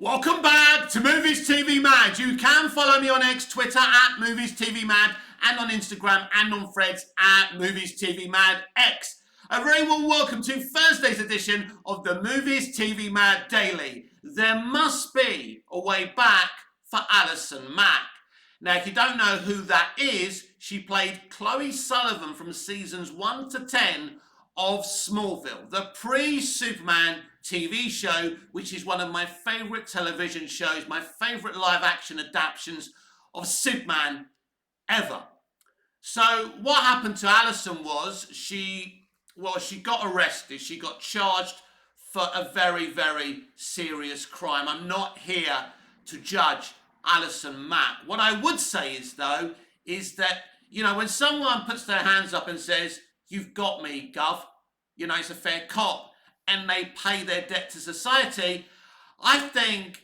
Welcome back to Movies TV Mad. You can follow me on X, Twitter at Movies TV Mad, and on Instagram and on Threads at Movies TV Mad X. A very warm welcome to Thursday's edition of the Movies TV Mad Daily. There must be a way back for Alison Mack. Now, if you don't know who that is, she played Chloe Sullivan from seasons 1 to 10 of Smallville, the pre-Superman TV show, which is one of my favourite television shows, my favourite live-action adaptations of Superman ever. So what happened to Alison was she got arrested. She got charged for a very, very serious crime. I'm not here to judge Alison Mack. What I would say is, though, is that, when someone puts their hands up and says, "You've got me, Gov," it's a fair cop, and they pay their debt to society, I think,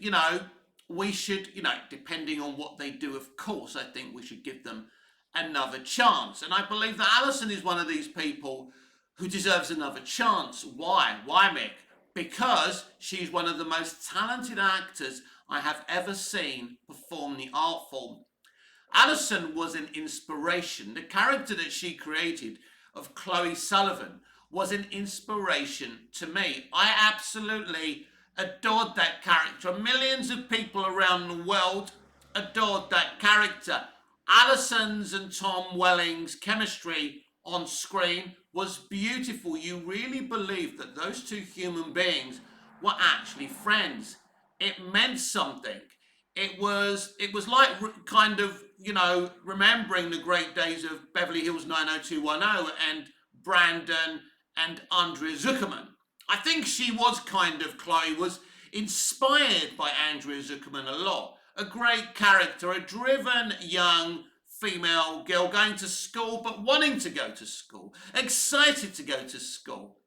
we should, depending on what they do, of course, I think we should give them another chance. And I believe that Alison is one of these people who deserves another chance. Why? Why, Mick? Because she's one of the most talented actors I have ever seen perform the art form. Alison was an inspiration. The character that she created of Chloe Sullivan was an inspiration to me. I absolutely adored that character. Millions of people around the world adored that character. Alison's and Tom Welling's chemistry on screen was beautiful. You really believed that those two human beings were actually friends. It meant something. It was like kind of, remembering the great days of Beverly Hills 90210 and Brandon and Andrea Zuckerman. I think Chloe was inspired by Andrea Zuckerman a lot. A great character, a driven young female girl going to school, but wanting to go to school, excited to go to school,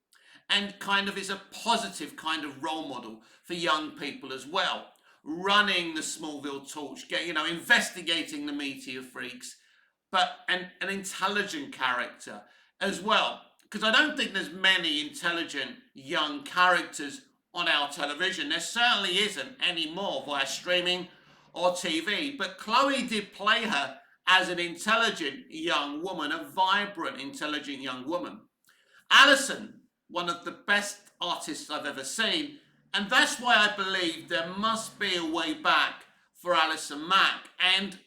and kind of is a positive kind of role model for young people as well. Running the Smallville torch, investigating the meteor freaks, but an intelligent character as well. Because I don't think there's many intelligent young characters on our television. There certainly isn't anymore via streaming or TV. But Chloe did play her as an intelligent young woman, a vibrant, intelligent young woman. Alison, one of the best artists I've ever seen. And that's why I believe there must be a way back for Alison Mack. And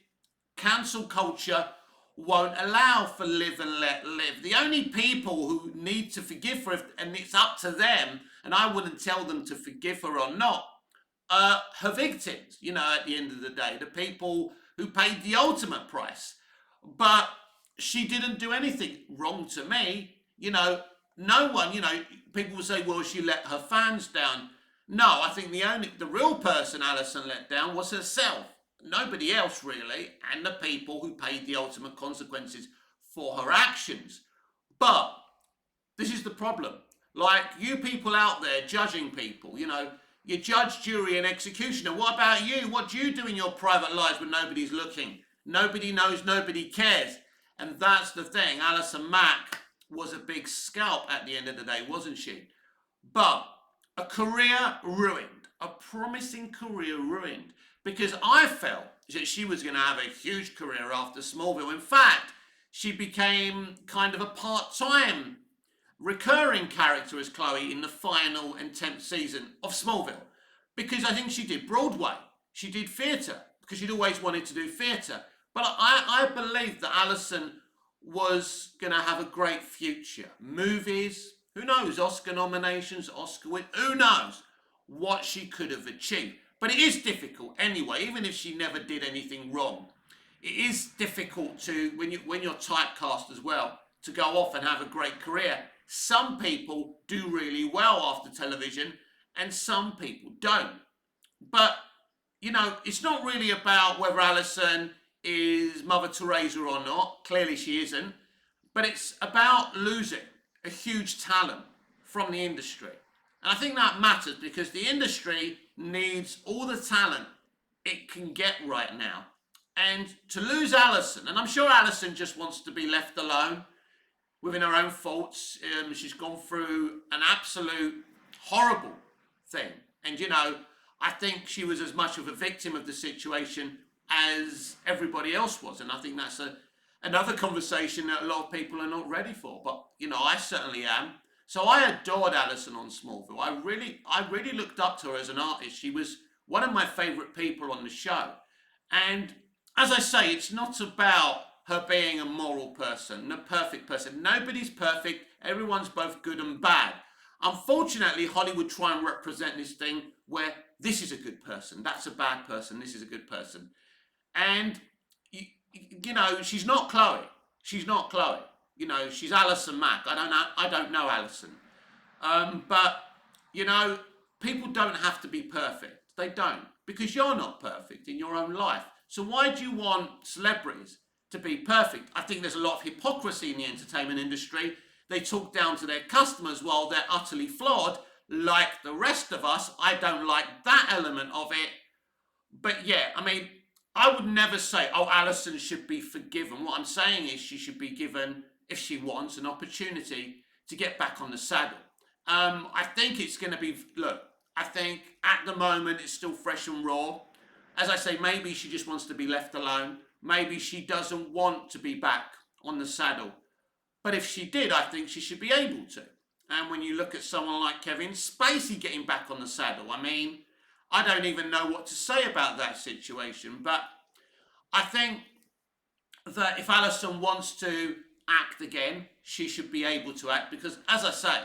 cancel culture won't allow for live and let live. The only people who need to forgive her, and it's up to them, and I wouldn't tell them to forgive her or not, are her victims, at the end of the day, the people who paid the ultimate price. But she didn't do anything wrong to me. No one, people will say, well, she let her fans down. No, I think the real person Alison let down was herself. Nobody else really, and the people who paid the ultimate consequences for her actions. But this is the problem. Like you people out there judging people, you judge, jury and executioner. What about you? What do you do in your private lives when nobody's looking? Nobody knows, nobody cares. And that's the thing. Alison Mack was a big scalp at the end of the day, wasn't she? But a career ruined, a promising career ruined, because I felt that she was going to have a huge career after Smallville. In fact, she became kind of a part-time recurring character as Chloe in the final and 10th season of Smallville, because I think she did Broadway, she did theatre, because she'd always wanted to do theatre. But I believe that Alison was going to have a great future. Movies, who knows, Oscar nominations, Oscar win, who knows what she could have achieved. But it is difficult anyway, even if she never did anything wrong. It is difficult to, when you're typecast as well, to go off and have a great career. Some people do really well after television and some people don't. But, it's not really about whether Alison is Mother Teresa or not. Clearly she isn't. But it's about losing a huge talent from the industry. And I think that matters because the industry needs all the talent it can get right now. And to lose Alison, and I'm sure Alison just wants to be left alone within her own faults. She's gone through an absolute horrible thing. And, I think she was as much of a victim of the situation as everybody else was. And I think that's another conversation that a lot of people are not ready for. But, I certainly am. So I adored Alison on Smallville. I really looked up to her as an artist. She was one of my favourite people on the show. And as I say, it's not about her being a moral person, a perfect person. Nobody's perfect. Everyone's both good and bad. Unfortunately, Hollywood try and represent this thing where this is a good person, that's a bad person, this is a good person. And, she's not Chloe. She's not Chloe. She's Alison Mack. I don't know Alison. But, people don't have to be perfect. They don't. Because you're not perfect in your own life. So why do you want celebrities to be perfect? I think there's a lot of hypocrisy in the entertainment industry. They talk down to their customers while they're utterly flawed, like the rest of us. I don't like that element of it. But yeah, I would never say, oh, Alison should be forgiven. What I'm saying is she should be given, if she wants, an opportunity to get back on the saddle. I think it's going to be, I think at the moment it's still fresh and raw. As I say, maybe she just wants to be left alone. Maybe she doesn't want to be back on the saddle. But if she did, I think she should be able to. And when you look at someone like Kevin Spacey getting back on the saddle, I don't even know what to say about that situation. But I think that if Alison wants to act again, she should be able to act. Because, as I say,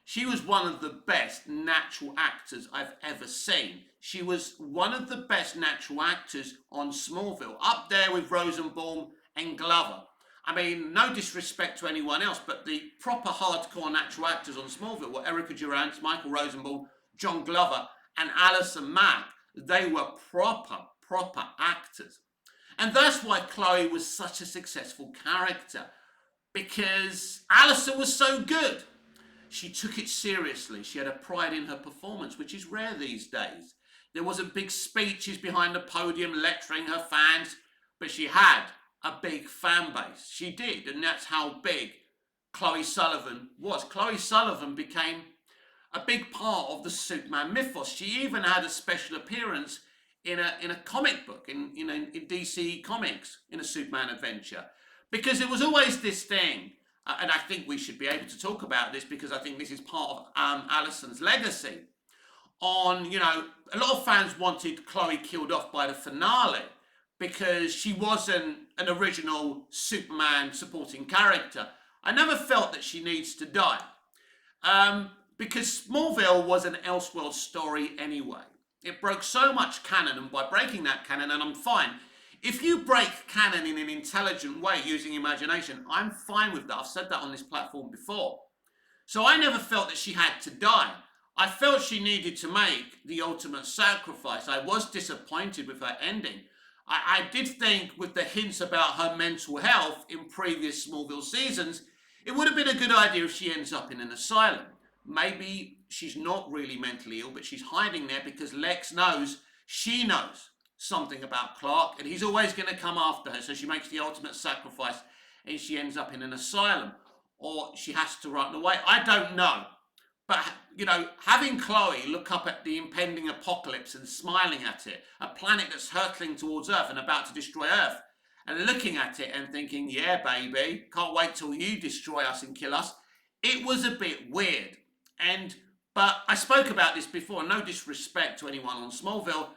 she was one of the best natural actors I've ever seen. She was one of the best natural actors on Smallville, up there with Rosenbaum and Glover. No disrespect to anyone else, but the proper hardcore natural actors on Smallville were Erica Durant, Michael Rosenbaum, John Glover, and Alison Mack. They were proper actors. And that's why Chloe was such a successful character, because Alison was so good. She took it seriously. She had a pride in her performance, which is rare these days. There wasn't big speeches behind the podium lecturing her fans, but she had a big fan base. She did, and that's how big Chloe Sullivan was. Chloe Sullivan became a big part of the Superman mythos. She even had a special appearance in a comic book, in DC Comics, in a Superman adventure. Because it was always this thing, and I think we should be able to talk about this because I think this is part of Alison's legacy. A lot of fans wanted Chloe killed off by the finale because she wasn't an original Superman supporting character. I never felt that she needs to die. Because Smallville was an Elseworld story anyway. It broke so much canon, and by breaking that canon, and I'm fine. If you break canon in an intelligent way using imagination, I'm fine with that. I've said that on this platform before. So I never felt that she had to die. I felt she needed to make the ultimate sacrifice. I was disappointed with her ending. I did think with the hints about her mental health in previous Smallville seasons, it would have been a good idea if she ends up in an asylum. Maybe she's not really mentally ill, but she's hiding there because Lex knows, she knows something about Clark, and he's always going to come after her. So she makes the ultimate sacrifice and she ends up in an asylum, or she has to run away. I don't know. But, having Chloe look up at the impending apocalypse and smiling at it, a planet that's hurtling towards Earth and about to destroy Earth, and looking at it and thinking, yeah, baby, can't wait till you destroy us and kill us, it was a bit weird. But I spoke about this before, no disrespect to anyone on Smallville,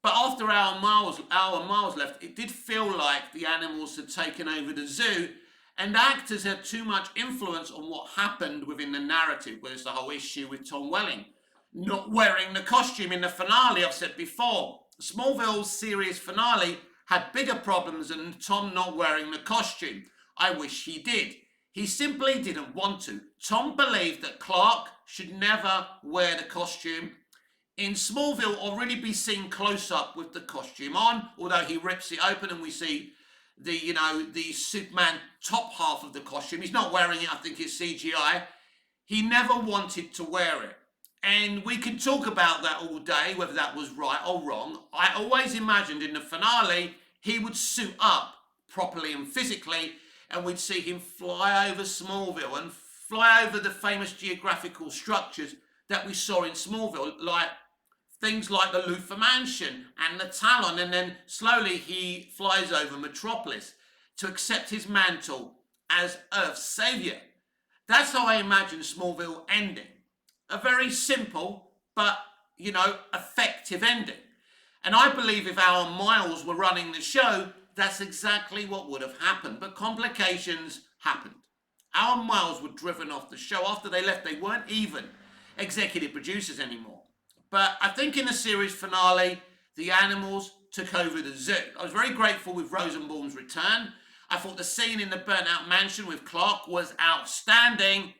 but after our miles left, it did feel like the animals had taken over the zoo, and actors had too much influence on what happened within the narrative. There's the whole issue with Tom Welling not wearing the costume in the finale. I've said before, Smallville's series finale had bigger problems than Tom not wearing the costume. I wish he did. He simply didn't want to. Tom believed that Clark should never wear the costume in Smallville or really be seen close up with the costume on, although he rips it open and we see the Superman top half of the costume. He's not wearing it, I think it's CGI. He never wanted to wear it. And we can talk about that all day, whether that was right or wrong. I always imagined in the finale, he would suit up properly and physically, and we'd see him fly over Smallville and fly over the famous geographical structures that we saw in Smallville, like things like the Luthor Mansion and the Talon, and then slowly he flies over Metropolis to accept his mantle as Earth's savior. That's how I imagine Smallville ending. A very simple but, effective ending. And I believe if Alan Miles were running the show, that's exactly what would have happened. But complications happened. Alan Miles were driven off the show. After they left, they weren't even executive producers anymore. But I think in the series finale, the animals took over the zoo. I was very grateful with Rosenbaum's return. I thought the scene in the burnt out mansion with Clark was outstanding.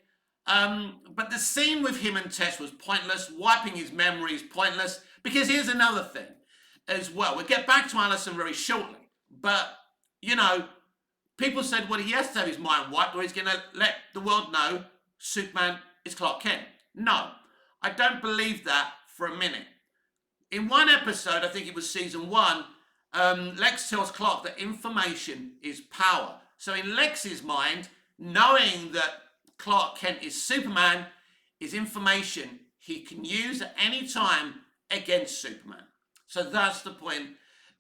But the scene with him and Tess was pointless. Wiping his memory is pointless. Because here's another thing as well. We'll get back to Alison very shortly. But, people said, well, he has to have his mind wiped or he's going to let the world know Superman is Clark Kent. No, I don't believe that for a minute. In one episode, I think it was season 1, Lex tells Clark that information is power. So in Lex's mind, knowing that Clark Kent is Superman is information he can use at any time against Superman. So that's the point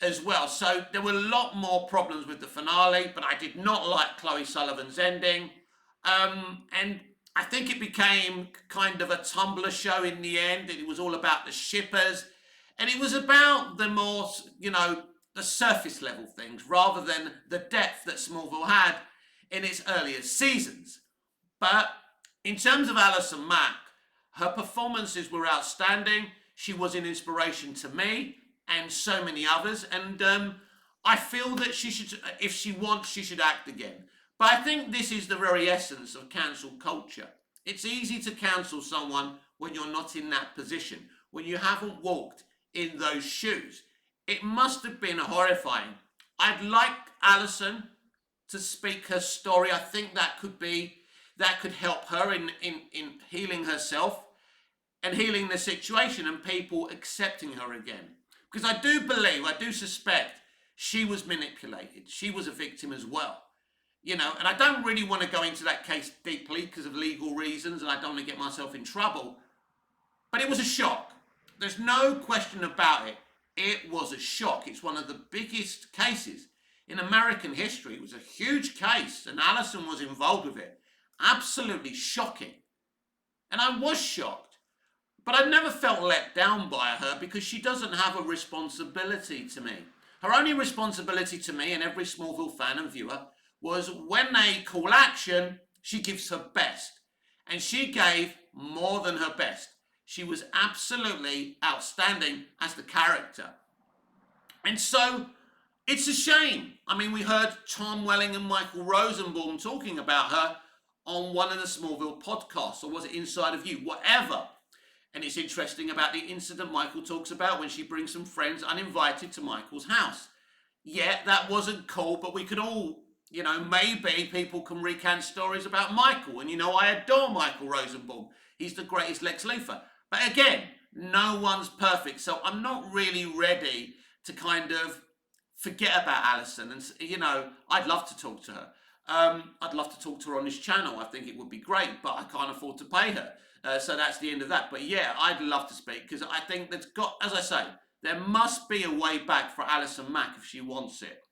as well. So there were a lot more problems with the finale, but I did not like Chloe Sullivan's ending. And I think it became kind of a Tumblr show in the end. It was all about the shippers. And it was about the more, the surface level things rather than the depth that Smallville had in its earlier seasons. But in terms of Alison Mack, her performances were outstanding. She was an inspiration to me and so many others. And I feel that she should, if she wants, she should act again. But I think this is the very essence of cancel culture. It's easy to cancel someone when you're not in that position, when you haven't walked in those shoes. It must have been horrifying. I'd like Alison to speak her story. I think that could help her in healing herself and healing the situation and people accepting her again. Because I do suspect she was manipulated. She was a victim as well. And I don't really want to go into that case deeply because of legal reasons and I don't want to get myself in trouble. But it was a shock. There's no question about it. It was a shock. It's one of the biggest cases in American history. It was a huge case and Alison was involved with it. Absolutely shocking. And I was shocked. But I never felt let down by her because she doesn't have a responsibility to me. Her only responsibility to me and every Smallville fan and viewer was when they call action, she gives her best. And she gave more than her best. She was absolutely outstanding as the character. And so, it's a shame. I mean, we heard Tom Welling and Michael Rosenbaum talking about her on one of the Smallville podcasts, or was it Inside of You? Whatever. And it's interesting about the incident Michael talks about when she brings some friends uninvited to Michael's house. Yeah, that wasn't cool, but we could all, maybe people can recount stories about Michael. And, I adore Michael Rosenbaum. He's the greatest Lex Luthor. But again, no one's perfect. So I'm not really ready to kind of forget about Alison. And, I'd love to talk to her. I'd love to talk to her on this channel. I think it would be great, but I can't afford to pay her. So that's the end of that. But yeah, I'd love to speak because I think as I say, there must be a way back for Alison Mack if she wants it.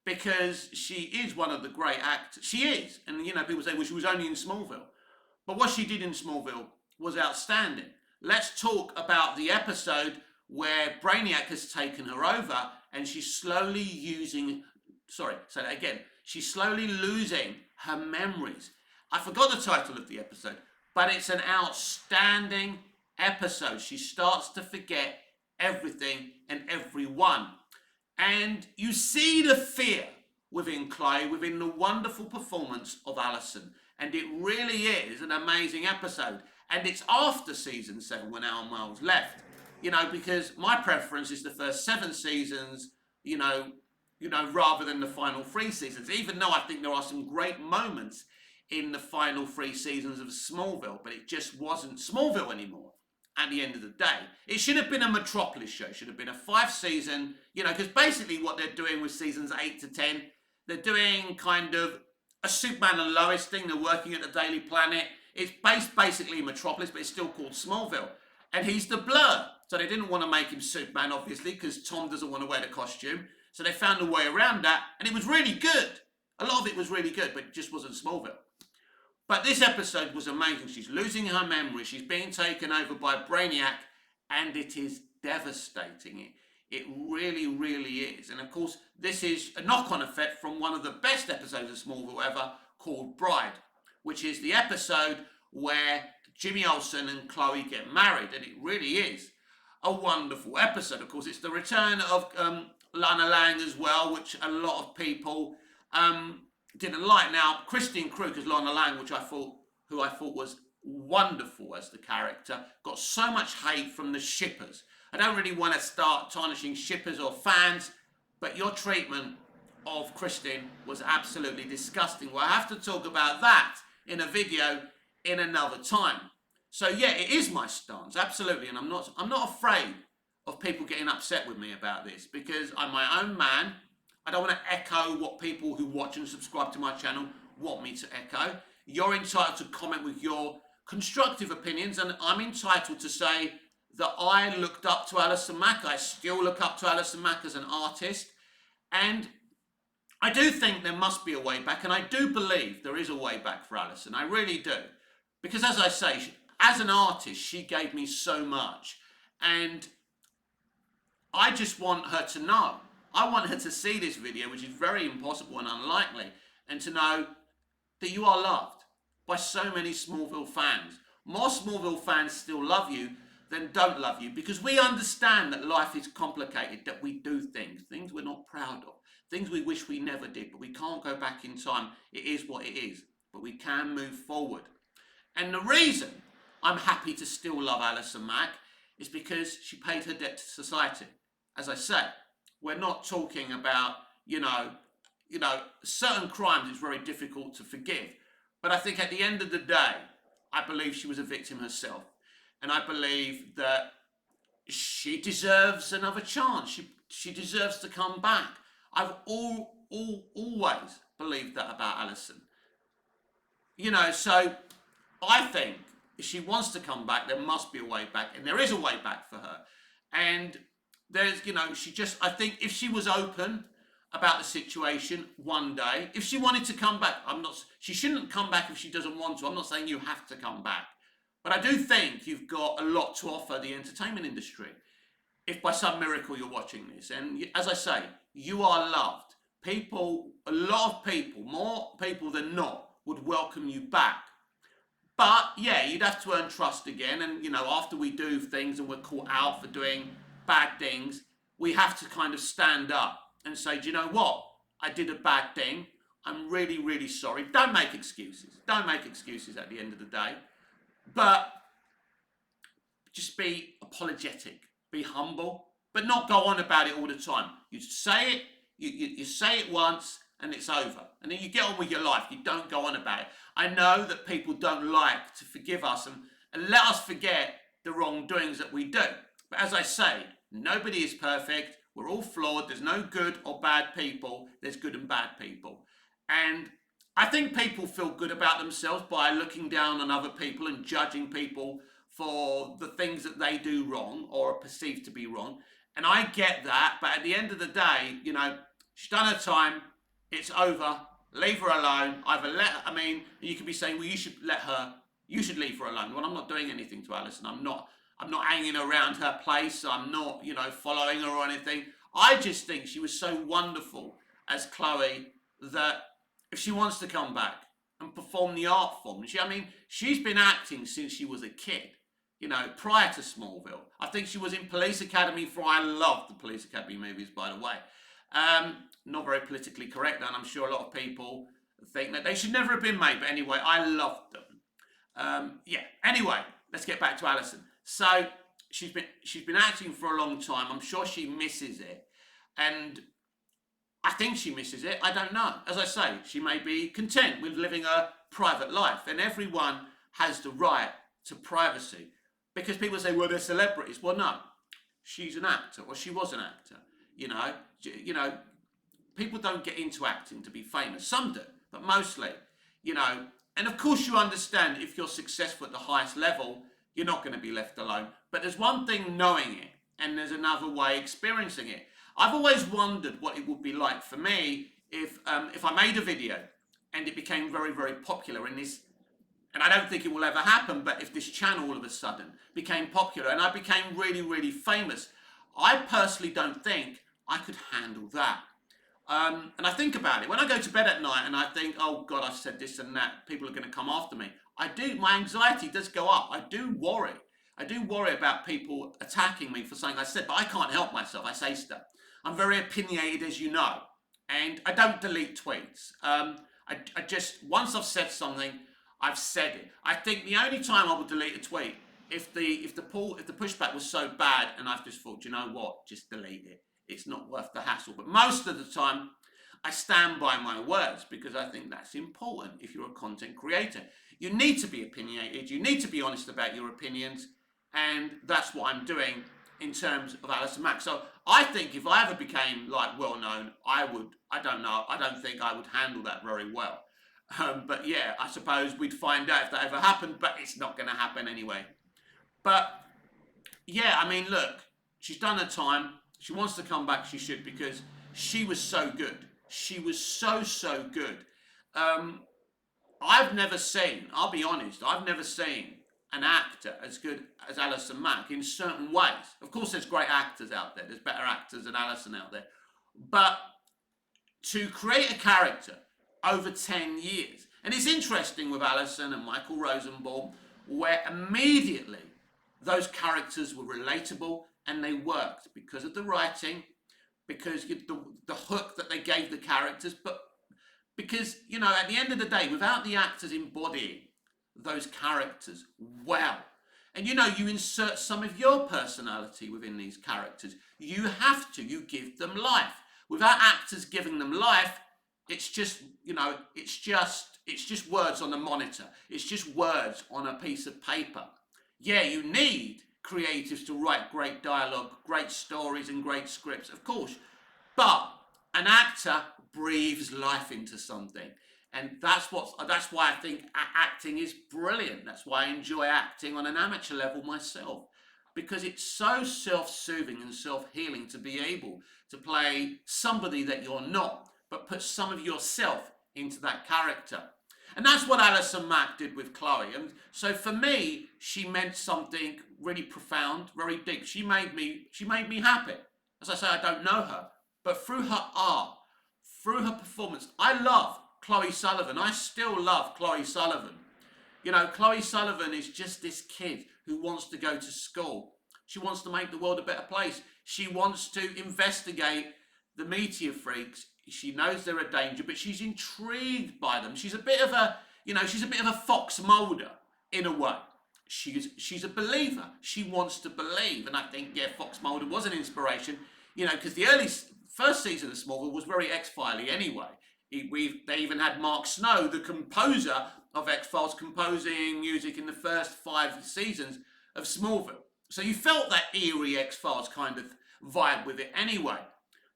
Because she is one of the great actors. She is. And, people say, well, she was only in Smallville. But what she did in Smallville was outstanding. Let's talk about the episode where Brainiac has taken her over and she's slowly She's slowly losing her memories. I forgot the title of the episode, but it's an outstanding episode. She starts to forget everything and everyone. And you see the fear within Clay, within the wonderful performance of Alison. And it really is an amazing episode. And it's after season 7 when Alan Miles left. Because my preference is the first 7 seasons, rather than the final 3 seasons. Even though I think there are some great moments in the final 3 seasons of Smallville, but it just wasn't Smallville anymore at the end of the day. It should have been a Metropolis show. It should have been a 5-season, because basically what they're doing with seasons 8 to 10, they're doing kind of a Superman and Lois thing. They're working at the Daily Planet. It's based basically in Metropolis, but it's still called Smallville. and he's the Blur. So they didn't want to make him Superman, obviously, because Tom doesn't want to wear the costume. So they found a way around that, and it was really good. A lot of it was really good, but it just wasn't Smallville. But this episode was amazing. She's losing her memory. She's being taken over by Brainiac, and it is devastating. It really, really is. And of course, this is a knock-on effect from one of the best episodes of Smallville ever, called Bride, which is the episode where Jimmy Olsen and Chloe get married. And it really is a wonderful episode. Of course, it's the return of Lana Lang as well, which a lot of people didn't like. Now, Christine Krug as Lana Lang, who I thought was wonderful as the character, got so much hate from the shippers. I don't really want to start tarnishing shippers or fans, but your treatment of Christine was absolutely disgusting. Well, I have to talk about that in a video in another time. So yeah, it is my stance, absolutely, and I'm not afraid of people getting upset with me about this, because I'm my own man. I don't want to echo what people who watch and subscribe to my channel want me to echo. You're entitled to comment with your constructive opinions, and I'm entitled to say that I looked up to Alison Mack. I still look up to Alison Mack as an artist, and I do think there must be a way back, and I do believe there is a way back for Alison. I really do. Because as I say, as an artist, she gave me so much, and I just want her to know. I want her to see this video, which is very impossible and unlikely, and to know that you are loved by so many Smallville fans. More Smallville fans still love you than don't love you, because we understand that life is complicated, that we do things we're not proud of, things we wish we never did, but we can't go back in time. It is what it is, but we can move forward. And the reason I'm happy to still love Alison Mack is because she paid her debt to society. As I say, we're not talking about, certain crimes it's very difficult to forgive. But I think at the end of the day, I believe she was a victim herself. And I believe that she deserves another chance. She deserves to come back. I've always believed that about Alison. So I think if she wants to come back, there must be a way back. And there is a way back for her. And there's, I think if she was open about the situation one day, if she wanted to come back, she shouldn't come back if she doesn't want to. I'm not saying you have to come back. But I do think you've got a lot to offer the entertainment industry, if by some miracle you're watching this. And as I say, you are loved. A lot of people, more people than not, would welcome you back. But yeah, you'd have to earn trust again. And, after we do things and we're caught out for doing bad things, we have to kind of stand up and say, do you know what? I did a bad thing. I'm really, really sorry. Don't make excuses. Don't make excuses at the end of the day. But just be apologetic, be humble, but not go on about it all the time. You say it, you say it once, and it's over. And then you get on with your life. You don't go on about it. I know that people don't like to forgive us and let us forget the wrongdoings that we do. But as I say, nobody is perfect. We're all flawed. There's no good or bad people. There's good and bad people. And I think people feel good about themselves by looking down on other people and judging people for the things that they do wrong or are perceived to be wrong. And I get that, but at the end of the day, she's done her time. It's over. Leave her alone. You could be saying, well, you should leave her alone. Well, I'm not doing anything to Alison. I'm not hanging around her place. I'm not, following her or anything. I just think she was so wonderful as Chloe that if she wants to come back and perform the art form, she's been acting since she was a kid, prior to Smallville. I think she was in Police Academy I love the Police Academy movies, by the way. Not very politically correct, and I'm sure a lot of people think that they should never have been made, but anyway, I loved them. Anyway, let's get back to Alison. So she's been acting for a long time. I'm sure she misses it, and I think she misses it. I don't know. As I say, she may be content with living a private life, and everyone has the right to privacy. Because people say, well, they're celebrities. Well, no, she's an actor, or she was an actor. People don't get into acting to be famous. Some do, but mostly, and of course you understand if you're successful at the highest level, you're not going to be left alone. But there's one thing knowing it, and there's another way experiencing it. I've always wondered what it would be like for me if I made a video and it became very, very popular in this, and I don't think it will ever happen, but if this channel all of a sudden became popular and I became really, really famous, I personally don't think I could handle that. And I think about it. When I go to bed at night and I think, oh God, I've said this and that, people are going to come after me. My anxiety does go up. I do worry. I do worry about people attacking me for something I said, but I can't help myself. I say stuff. I'm very opinionated, as you know, and I don't delete tweets. I just, once I've said something, I've said it. I think the only time I would delete a tweet if the pushback was so bad and I've just thought, you know what, just delete it. It's not worth the hassle. But most of the time, I stand by my words because I think that's important if you're a content creator. You need to be opinionated. You need to be honest about your opinions. And that's what I'm doing in terms of Alison Mack. So I think if I ever became like well known, I don't know, I don't think I would handle that very well. But yeah, I suppose we'd find out if that ever happened, but it's not going to happen anyway. But yeah, I mean, look, she's done her time. She wants to come back, she should, because she was so good. She was so good. I've never seen, I'll be honest, I've never seen an actor as good as Alison Mack in certain ways. Of course, there's great actors out there. There's better actors than Alison out there. But to create a character over 10 years, and it's interesting with Alison and Michael Rosenbaum, where immediately those characters were relatable and they worked because of the writing, because the hook that they gave the characters, but because, you know, at the end of the day, without the actors embodying those characters well, and you know, you insert some of your personality within these characters, you give them life. Without actors giving them life, it's just, you know, it's just words on a monitor. It's just words on a piece of paper. Yeah, you need creatives to write great dialogue, great stories and great scripts, of course. But an actor breathes life into something. And that's why I think acting is brilliant. That's why I enjoy acting on an amateur level myself. Because it's so self-soothing and self-healing to be able to play somebody that you're not, but put some of yourself into that character. And that's what Alison Mack did with Chloe. And so for me, she meant something really profound, very deep. She made me happy. As I say, I don't know her, but through her art, through her performance, I love Chloe Sullivan. I still love Chloe Sullivan. You know, Chloe Sullivan is just this kid who wants to go to school. She wants to make the world a better place. She wants to investigate the meteor freaks. She knows they're a danger, but she's intrigued by them. She's a bit of a, she's a bit of a Fox Mulder in a way. She's a believer. She wants to believe. And I think, yeah, Fox Mulder was an inspiration, because the first season of Smallville was very X-Filey anyway. They even had Mark Snow, the composer of X-Files, composing music in the first 5 seasons of Smallville. So you felt that eerie X-Files kind of vibe with it anyway.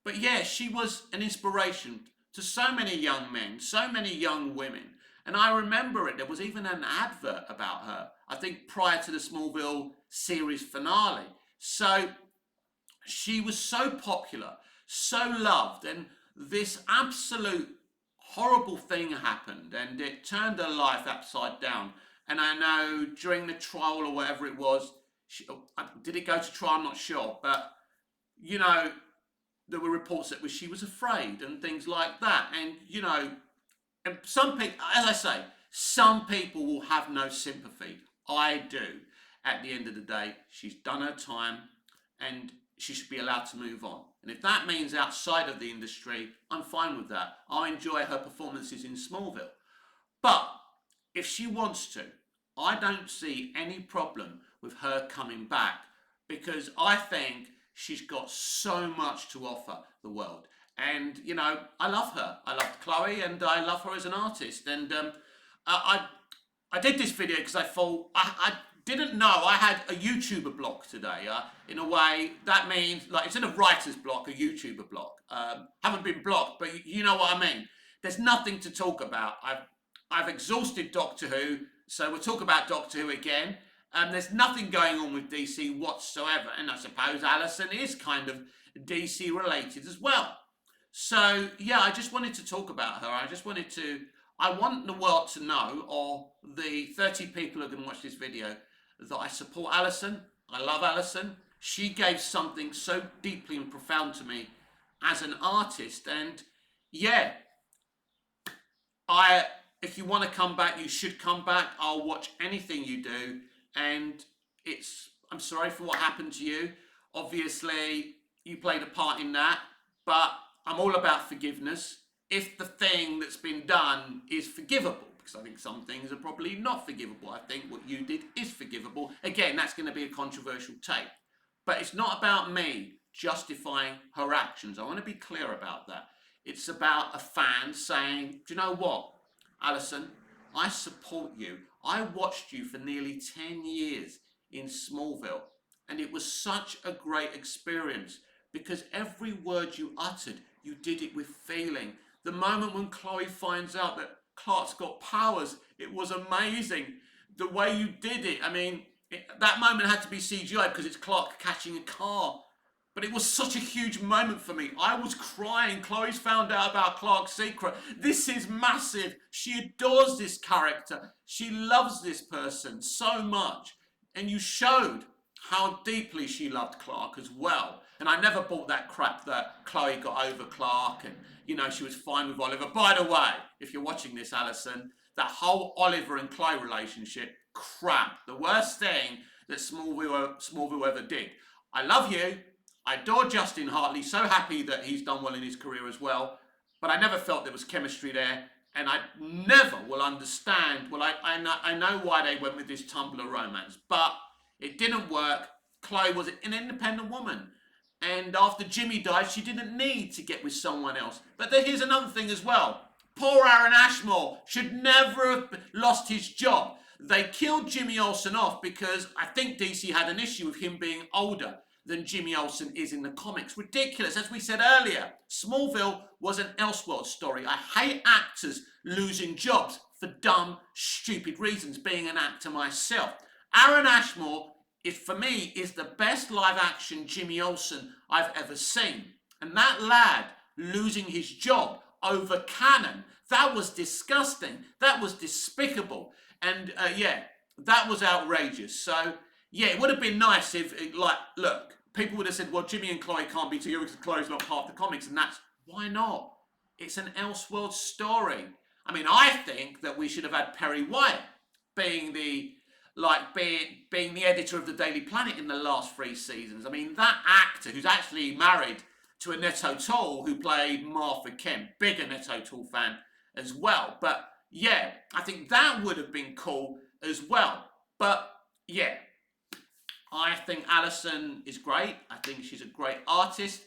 But yeah, she was an inspiration to so many young men, so many young women. And I remember it, there was even an advert about her, I think prior to the Smallville series finale. So she was so popular, so loved, and this absolute horrible thing happened and it turned her life upside down. And I know during the trial or whatever it was, did it go to trial? I'm not sure. But, there were reports that she was afraid and things like that. And, and some people, as I say, some people will have no sympathy. I do. At the end of the day, she's done her time and she should be allowed to move on. And if that means outside of the industry, I'm fine with that. I enjoy her performances in Smallville. But if she wants to, I don't see any problem with her coming back because I think she's got so much to offer the world. And, I love her. I love Chloe and I love her as an artist. And I did this video because I thought, I didn't know I had a YouTuber block today. In a way, that means, like, instead of writer's block, a YouTuber block. Haven't been blocked, but you know what I mean. There's nothing to talk about. I've exhausted Doctor Who, so we'll talk about Doctor Who again. There's nothing going on with DC whatsoever, and I suppose Alison is kind of DC related as well. So yeah, I just wanted to talk about her. I want the world to know, or the 30 people who are going to watch this video, that I support Alison. I love Alison. She gave something so deeply and profound to me as an artist, and yeah, if you want to come back, you should come back. I'll watch anything you do, and I'm sorry for what happened to you. Obviously, you played a part in that, but I'm all about forgiveness. If the thing that's been done is forgivable, because I think some things are probably not forgivable. I think what you did is forgivable. Again, that's going to be a controversial take, but it's not about me justifying her actions. I want to be clear about that. It's about a fan saying, do you know what, Alison, I support you. I watched you for nearly 10 years in Smallville, and it was such a great experience because every word you uttered, you did it with feeling. The moment when Chloe finds out that Clark's got powers, it was amazing. The way you did it, I mean, that moment had to be CGI because it's Clark catching a car. But it was such a huge moment for me. I was crying. Chloe's found out about Clark's secret. This is massive. She adores this character. She loves this person so much. And you showed how deeply she loved Clark as well. And I never bought that crap that Chloe got over Clark and, she was fine with Oliver. By the way, if you're watching this, Alison, that whole Oliver and Chloe relationship, crap. The worst thing that Smallville ever did. I love you. I adore Justin Hartley, so happy that he's done well in his career as well, but I never felt there was chemistry there, and I never will understand, I know why they went with this Tumblr romance, but it didn't work. Chloe was an independent woman, and after Jimmy died, she didn't need to get with someone else. But here's another thing as well. Poor Aaron Ashmore should never have lost his job. They killed Jimmy Olsen off because I think DC had an issue with him being older than Jimmy Olsen is in the comics. Ridiculous. As we said earlier, Smallville was an Elseworld story. I hate actors losing jobs for dumb, stupid reasons, being an actor myself. Aaron Ashmore, for me, is the best live-action Jimmy Olsen I've ever seen. And that lad losing his job over canon, that was disgusting. That was despicable. And that was outrageous. So, yeah, it would have been nice if, look, people would have said, well, Jimmy and Chloe can't be together because Chloe's not part of the comics, and that's, why not? It's an Elseworld story. I mean, I think that we should have had Perry White being the editor of the Daily Planet in the last 3 seasons. I mean, that actor who's actually married to Annette O'Toole, who played Martha Kent, big Annette O'Toole fan as well. But yeah, I think that would have been cool as well. But yeah, I think Alison is great. I think she's a great artist.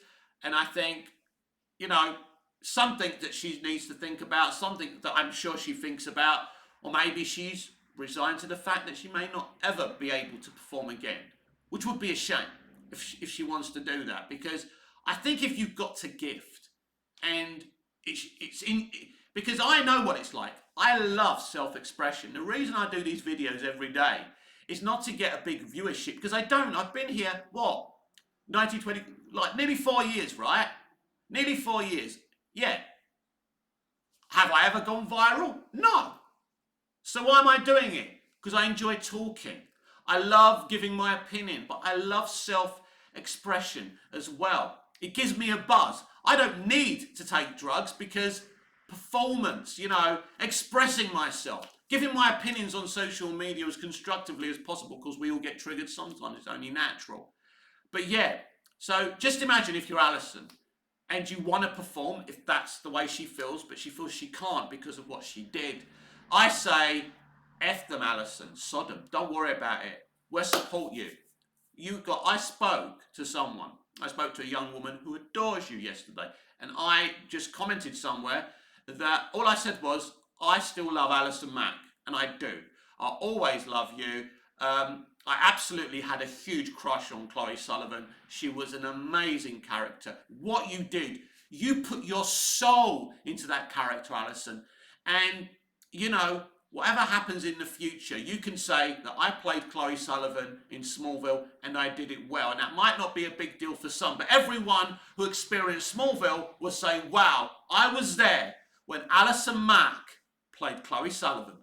And I think, something that she needs to think about, something that I'm sure she thinks about, or maybe she's resigned to the fact that she may not ever be able to perform again, which would be a shame if she wants to do that. Because I think if you've got to gift, and because I know what it's like. I love self-expression. The reason I do these videos every day is not to get a big viewership, because I don't. I've been here, 1920, nearly 4 years, right? Nearly 4 years. Yeah. Have I ever gone viral? No. So why am I doing it? Because I enjoy talking. I love giving my opinion, but I love self-expression as well. It gives me a buzz. I don't need to take drugs because performance, expressing myself, giving my opinions on social media as constructively as possible, because we all get triggered sometimes, it's only natural. But yeah, so just imagine if you're Alison and you want to perform, if that's the way she feels, but she feels she can't because of what she did. I say, F them, Alison, sod them, don't worry about it. We'll support you. I spoke to a young woman who adores you yesterday, and I just commented somewhere that all I said was, I still love Alison Mack, and I do. I always love you. I absolutely had a huge crush on Chloe Sullivan. She was an amazing character. What you did, you put your soul into that character, Alison. And, whatever happens in the future, you can say that I played Chloe Sullivan in Smallville and I did it well. And that might not be a big deal for some, but everyone who experienced Smallville will say, wow, I was there when Alison Mack played Chloe Sullivan.